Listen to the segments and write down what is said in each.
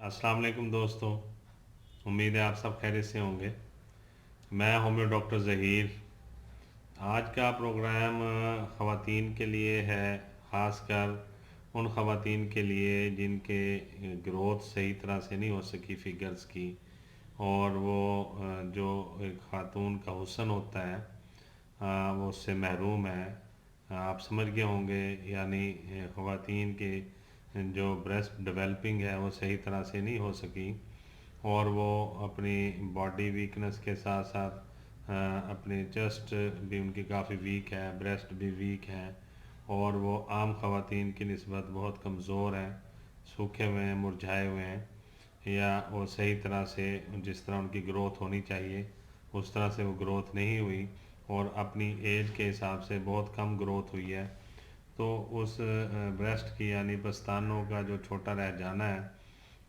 अस्सलाम वालेकुम दोस्तों। उम्मीद है आप सब खैरियत से होंगे। मैं होम्यो डॉक्टर ज़हीर। आज का प्रोग्राम ख़वातीन के लिए है, ख़ासकर उन ख़वातीन के लिए जिनके ग्रोथ सही तरह से नहीं हो सकी फिगर्स की, और वो जो एक ख़ातून का हुस्न होता है वो उससे महरूम है। आप समझ गए होंगे, यानी ख़वातीन के जो ब्रेस्ट डेवलपिंग है वो सही तरह से नहीं हो सकी, और वो अपनी बॉडी वीकनेस के साथ साथ अपनी चेस्ट भी उनकी काफ़ी वीक है, ब्रेस्ट भी वीक है, और वो आम ख़वातीन की निस्बत बहुत कमज़ोर हैं, सूखे हुए हैं, मुरझाए हुए हैं, या वो सही तरह से जिस तरह उनकी ग्रोथ होनी चाहिए उस तरह से वो ग्रोथ नहीं हुई, और अपनी एज के हिसाब से बहुत कम ग्रोथ हुई है। तो उस ब्रेस्ट की यानी पस्तानों का जो छोटा रह जाना है,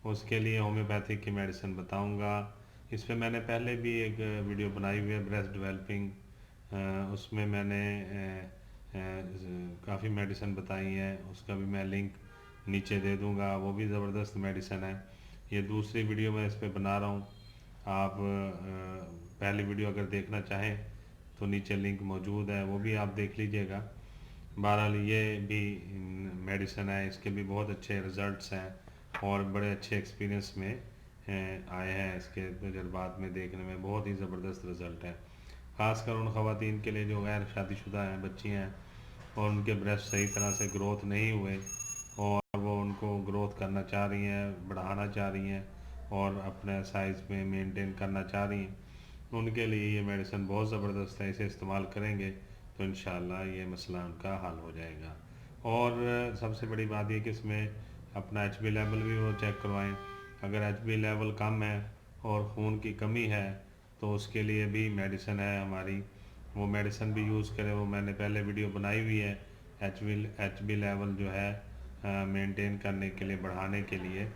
उसके लिए होम्योपैथिक की मेडिसिन बताऊंगा। इस पे मैंने पहले भी एक वीडियो बनाई हुई है, ब्रेस्ट डेवलपिंग। उसमें मैंने काफ़ी मेडिसिन बताई हैं, उसका भी मैं लिंक नीचे दे दूंगा। वो भी ज़बरदस्त मेडिसिन है। ये दूसरी वीडियो मैं इस पे बना रहा हूँ। आप पहली वीडियो अगर देखना चाहें तो नीचे लिंक मौजूद है, वो भी आप देख लीजिएगा। बहरहाल ये भी मेडिसिन है, इसके भी बहुत अच्छे रिज़ल्ट्स हैं और बड़े अच्छे एक्सपीरियंस में आए हैं। इसके तजर्बात में देखने में बहुत ही ज़बरदस्त रिज़ल्ट है, ख़ासकर उन ख़वातीन के लिए जो गैर शादीशुदा हैं, बच्ची हैं, और उनके ब्रेस्ट सही तरह से ग्रोथ नहीं हुए, और वो उनको ग्रोथ करना चाह रही हैं, बढ़ाना चाह रही हैं, और अपने साइज़ में मेंटेन करना चाह रही हैं। उनके लिए ये मेडिसिन बहुत ज़बरदस्त है। इसे इस्तेमाल करेंगे तो इंशाल्लाह ये मसला उनका हल हो जाएगा। और सबसे बड़ी बात ये कि इसमें अपना एचबी लेवल भी वो चेक करवाएं। अगर एचबी लेवल कम है और खून की कमी है तो उसके लिए भी मेडिसिन है हमारी, वो मेडिसिन भी यूज़ करें। वो मैंने पहले वीडियो बनाई हुई है, एचबी लेवल जो है मेंटेन करने के लिए, बढ़ाने के लिए।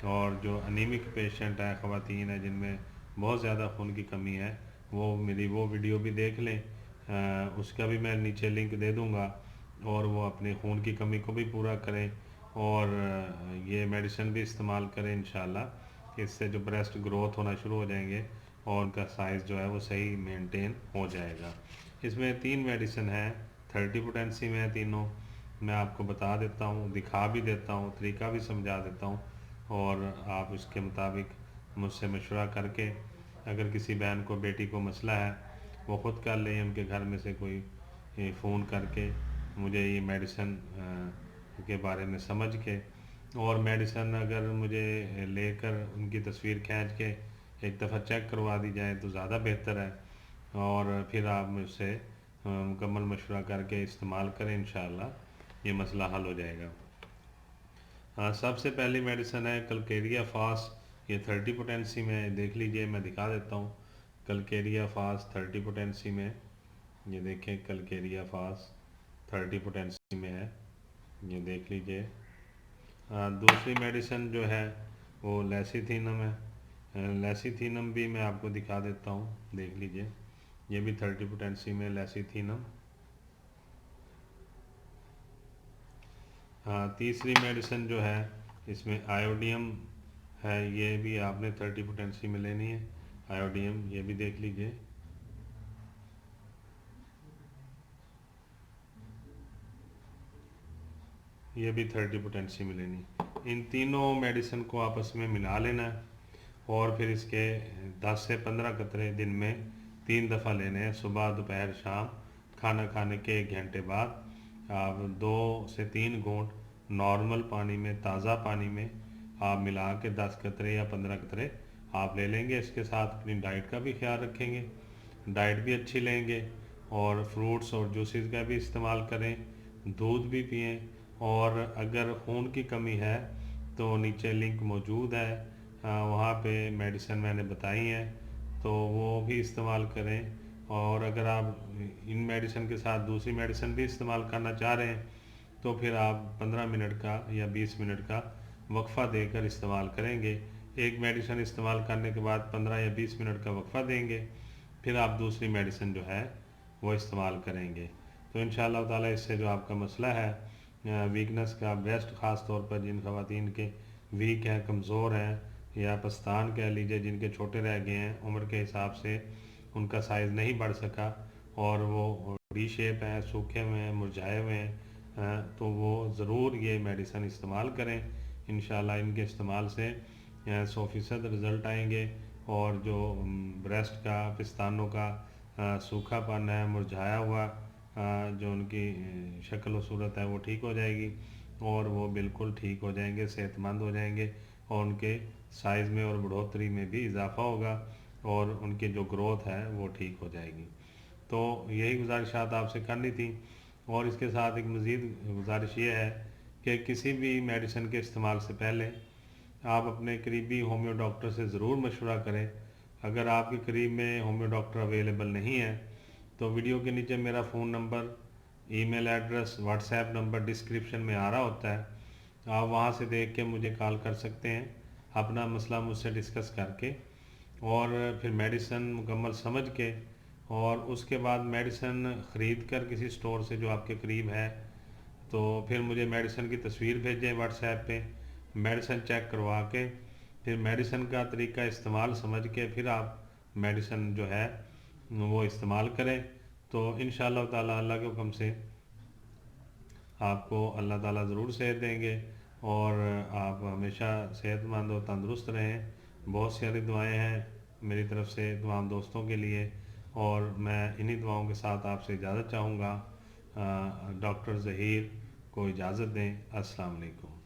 और जो अनीमिक पेशेंट हैं, ख़वातीन हैं जिनमें बहुत ज़्यादा खून की कमी है, वो मेरी वो वीडियो भी देख लें। उसका भी मैं नीचे लिंक दे दूँगा, और वो अपने खून की कमी को भी पूरा करें, और ये मेडिसिन भी इस्तेमाल करें इंशाल्लाह। इससे जो ब्रेस्ट ग्रोथ होना शुरू हो जाएंगे और उनका साइज़ जो है वो सही मेंटेन हो जाएगा। इसमें 3 मेडिसिन हैं, 30 पोटेंसी में है तीनों। मैं आपको बता देता हूँ, दिखा भी देता हूँ, तरीका भी समझा देता हूँ, और आप इसके मुताबिक मुझसे मशवरा करके, अगर किसी बहन को, बेटी को मसला है, वो ख़ुद कर ले, उनके घर में से कोई फ़ोन करके मुझे ये मेडिसिन के बारे में समझ के, और मेडिसिन अगर मुझे लेकर उनकी तस्वीर खींच के एक दफ़ा चेक करवा दी जाए तो ज़्यादा बेहतर है, और फिर आप मुझसे मुकम्मल मशवरा करके इस्तेमाल करें, इंशाल्लाह ये मसला हल हो जाएगा। हाँ, सबसे पहली मेडिसिन है कलकेरिया फास्ट। ये 30 पोटेंसी में, देख लीजिए, मैं दिखा देता हूँ। कलकेरिया फास्ट 30 पोटेंसी में, ये देखें, कलकेरिया फास्ट 30 पोटेंसी में है, ये देख लीजिए। दूसरी मेडिसिन जो है वो लेसीथीनम है। लेसीथीनम भी मैं आपको दिखा देता हूँ, देख लीजिए, ये भी 30 पोटेंसी में लेसीथीनम। हाँ, तीसरी मेडिसिन जो है इसमें आयोडियम है, ये भी आपने 30 पोटेंसी में लेनी है, आयोडियम, ये भी देख लीजिए। ये भी 30 पोटेंसी में लेनी। इन तीनों मेडिसिन को आपस में मिला लेना है, और फिर इसके 10 से 15 कतरे दिन में 3 दफ़ा लेने हैं, सुबह, दोपहर, शाम। खाना खाने के 1 घंटे बाद आप 2 से 3 घूंट नॉर्मल पानी में, ताज़ा पानी में आप मिला के 10 कतरे या 15 कतरे आप ले लेंगे। इसके साथ अपनी डाइट का भी ख्याल रखेंगे, डाइट भी अच्छी लेंगे, और फ्रूट्स और जूसेस का भी इस्तेमाल करें, दूध भी पिएं। और अगर खून की कमी है तो नीचे लिंक मौजूद है, वहाँ पे मेडिसिन मैंने बताई हैं, तो वो भी इस्तेमाल करें। और अगर आप इन मेडिसिन के साथ दूसरी मेडिसिन भी इस्तेमाल करना चाह रहे हैं तो फिर आप 15 मिनट का या 20 मिनट का वक्फ़ा देकर इस्तेमाल करेंगे। एक मेडिसिन इस्तेमाल करने के बाद 15 या 20 मिनट का वक्फ़ा देंगे, फिर आप दूसरी मेडिसिन जो है वो इस्तेमाल करेंगे। तो इंशाअल्लाह ताला इससे जो आपका मसला है वीकनेस का, ब्रेस्ट ख़ास तौर पर जिन ख़वातीन के ویک ہیں، کمزور ہیں، یا پستان کہہ لیجیے جن کے چھوٹے رہ گئے ہیں عمر کے حساب سے، ان کا سائز نہیں بڑھ سکا اور وہ ڈی شیپ ہیں، سوکھے ہوئے ہیں، مرجھائے ہوئے ہیں، تو وہ ضرور یہ میڈیسن استعمال کریں۔ انشاءاللہ ان کے استعمال سے 100% رزلٹ آئیں گے، اور جو بریسٹ کا، پستانوں کا سوکھا پن ہے، مرجھایا ہوا جو ان کی شکل و صورت ہے وہ ٹھیک ہو جائے گی، اور وہ بالکل ٹھیک ہو جائیں گے، صحت مند ہو جائیں گے، اور ان کے سائز میں اور بڑھوتری میں بھی اضافہ ہوگا، اور ان کی جو گروتھ ہے وہ ٹھیک ہو جائے گی۔ تو یہی گزارشات آپ سے کرنی تھی، اور اس کے ساتھ ایک مزید گزارش یہ ہے کہ کسی بھی میڈیسن کے استعمال سے پہلے آپ اپنے قریبی ہومیو ڈاکٹر سے ضرور مشورہ کریں۔ اگر آپ کے قریب میں ہومیو ڈاکٹر اویلیبل نہیں ہے تو ویڈیو کے نیچے میرا phone number, email address, WhatsApp number description میں آ رہا ہوتا ہے، آپ وہاں سے دیکھ کے مجھے کال کر سکتے ہیں، اپنا مسئلہ مجھ سے ڈسکس کر کے، اور پھر میڈیسن مکمل سمجھ کے، اور اس کے بعد میڈیسن خرید کر کسی سٹور سے جو آپ کے قریب ہے، تو پھر مجھے میڈیسن کی تصویر بھیجیں واٹس ایپ پہ، میڈیسن چیک کروا کے، پھر میڈیسن کا طریقہ استعمال سمجھ کے پھر آپ میڈیسن جو ہے وہ استعمال کریں، تو انشاءاللہ تعالی اللہ کے حکم سے آپ کو اللہ تعالیٰ ضرور صحت دیں گے، اور آپ ہمیشہ صحت مند و تندرست رہیں۔ بہت ساری دعائیں ہیں میری طرف سے تمام دوستوں کے لیے، اور میں انہی دعاؤں کے ساتھ آپ سے اجازت چاہوں گا۔ ڈاکٹر ظہیر کو اجازت دیں۔ السلام علیکم۔